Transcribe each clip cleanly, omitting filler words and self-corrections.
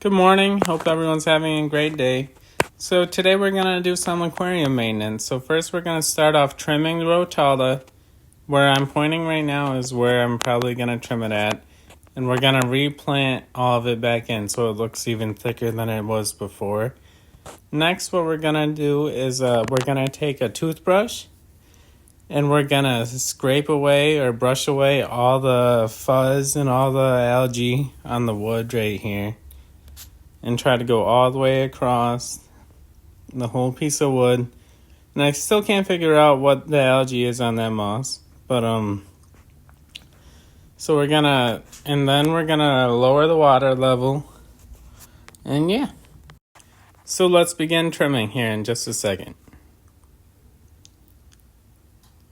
Good morning. Hope everyone's having a great day. So today we're going to do some aquarium maintenance. So first we're going to start off trimming the Rotala. Where I'm pointing right now is where I'm probably going to trim it at. And we're going to replant all of it back in so it looks even thicker than it was before. Next, what we're going to do is we're going to take a toothbrush and we're going to scrape away or brush away all the fuzz and all the algae on the wood right here. And try to go all the way across the whole piece of wood. And I still can't figure out what the algae is on that moss. But, so we're gonna lower the water level. And yeah. So let's begin trimming here in just a second.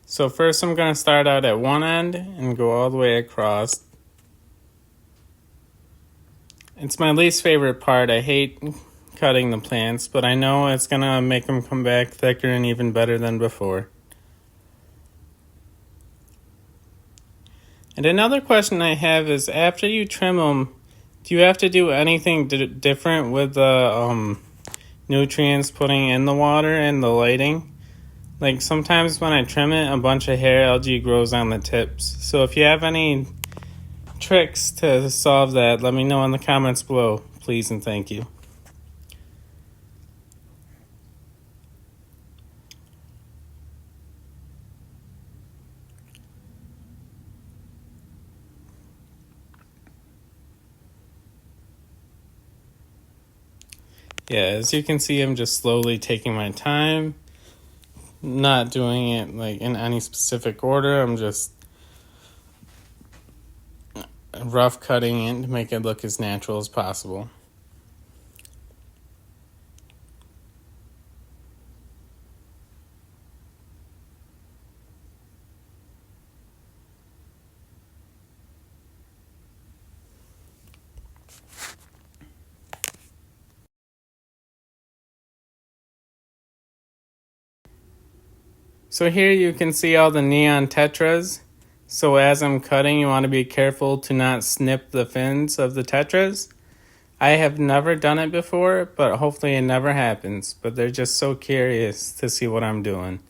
So first I'm gonna start out at one end and go all the way across. It's my least favorite part. I hate cutting the plants, but I know it's gonna make them come back thicker and even better than before. And another question I have is, after you trim them, do you have to do anything different with the nutrients putting in the water and the lighting? Like sometimes when I trim it, a bunch of hair algae grows on the tips. So if you have any tricks to solve that, let me know in the comments below, please and thank you. Yeah, as you can see, I'm just slowly taking my time, not doing it like in any specific order. I'm just rough cutting it to make it look as natural as possible. So here you can see all the neon tetras. So as I'm cutting, you want to be careful to not snip the fins of the tetras. I have never done it before, but hopefully it never happens. But they're just so curious to see what I'm doing.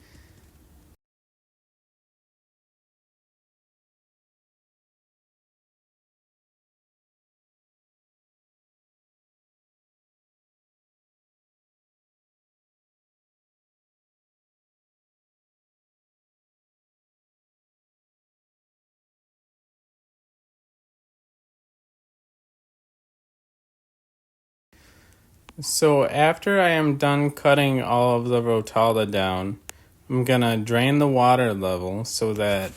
So after I am done cutting all of the Rotala down, I'm going to drain the water level so that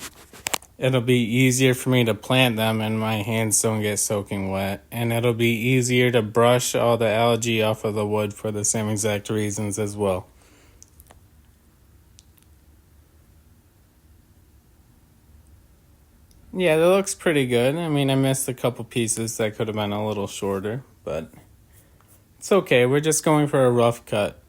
it'll be easier for me to plant them and my hands don't get soaking wet. And it'll be easier to brush all the algae off of the wood for the same exact reasons as well. Yeah, that looks pretty good. I mean, I missed a couple pieces that could have been a little shorter, but it's okay. We're just going for a rough cut.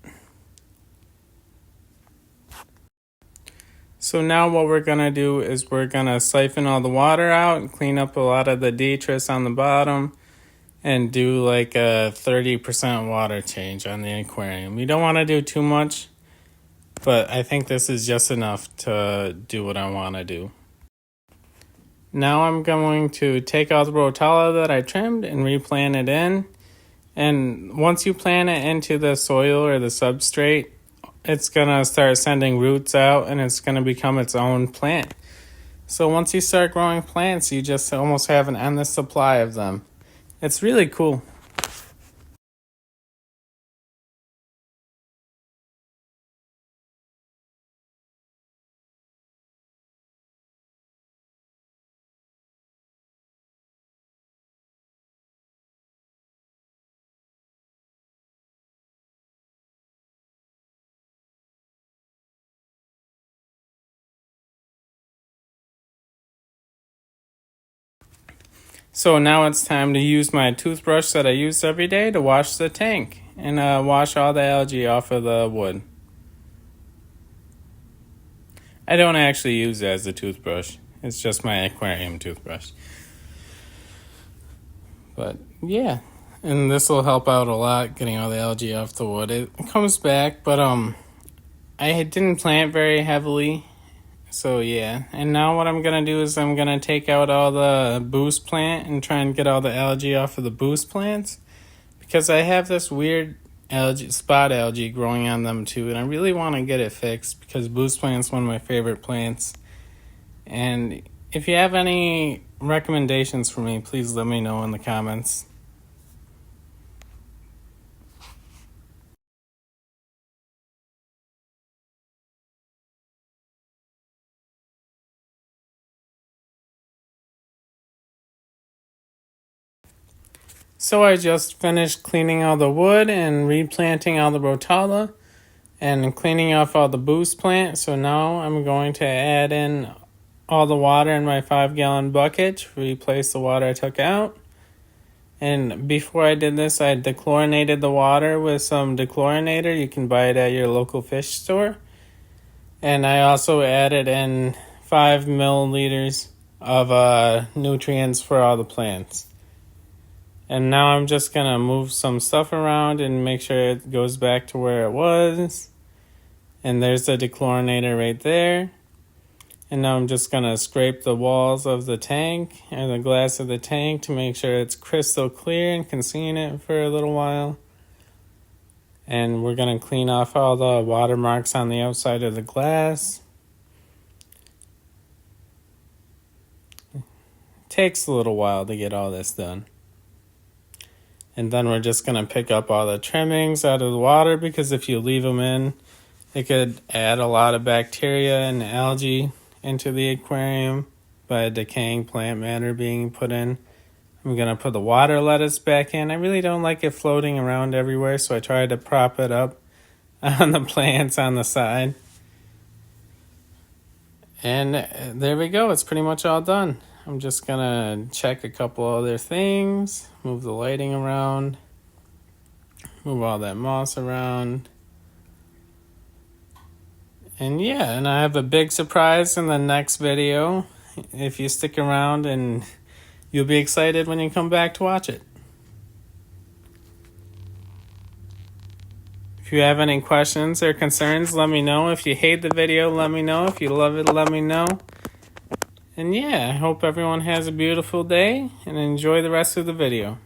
So now what we're going to do is we're going to siphon all the water out and clean up a lot of the detritus on the bottom and do like a 30% water change on the aquarium. You don't want to do too much, but I think this is just enough to do what I want to do. Now I'm going to take out the Rotala that I trimmed and replant it in. And once you plant it into the soil or the substrate, it's going to start sending roots out and it's going to become its own plant. So once you start growing plants, you just almost have an endless supply of them. It's really cool. So now it's time to use my toothbrush that I use every day to wash the tank and wash all the algae off of the wood. I don't actually use it as a toothbrush. It's just my aquarium toothbrush. But yeah, And this will help out a lot, getting all the algae off the wood. It comes back, but I didn't plant very heavily. So yeah, and now what I'm going to do is I'm going to take out all the boost plant and try and get all the algae off of the boost plants. Because I have this weird spot algae growing on them too, and I really want to get it fixed because boost plant's one of my favorite plants. And if you have any recommendations for me, please let me know in the comments. So I just finished cleaning all the wood and replanting all the rotala and cleaning off all the boost plant. So now I'm going to add in all the water in my 5-gallon bucket to replace the water I took out. And before I did this, I dechlorinated the water with some dechlorinator. You can buy it at your local fish store. And I also added in 5 milliliters of nutrients for all the plants. And now I'm just going to move some stuff around and make sure it goes back to where it was. And there's the dechlorinator right there. And now I'm just going to scrape the walls of the tank and the glass of the tank to make sure it's crystal clear and can see in it for a little while. And we're going to clean off all the watermarks on the outside of the glass. It takes a little while to get all this done. And then we're just going to pick up all the trimmings out of the water because if you leave them in, it could add a lot of bacteria and algae into the aquarium by decaying plant matter being put in. I'm going to put the water lettuce back in. I really don't like it floating around everywhere, so I tried to prop it up on the plants on the side. And there we go. It's pretty much all done. I'm just going to check a couple other things, move the lighting around, move all that moss around. And yeah, and I have a big surprise in the next video. If you stick around, and you'll be excited when you come back to watch it. If you have any questions or concerns, let me know. If you hate the video, let me know. If you love it, let me know. And yeah, I hope everyone has a beautiful day and enjoy the rest of the video.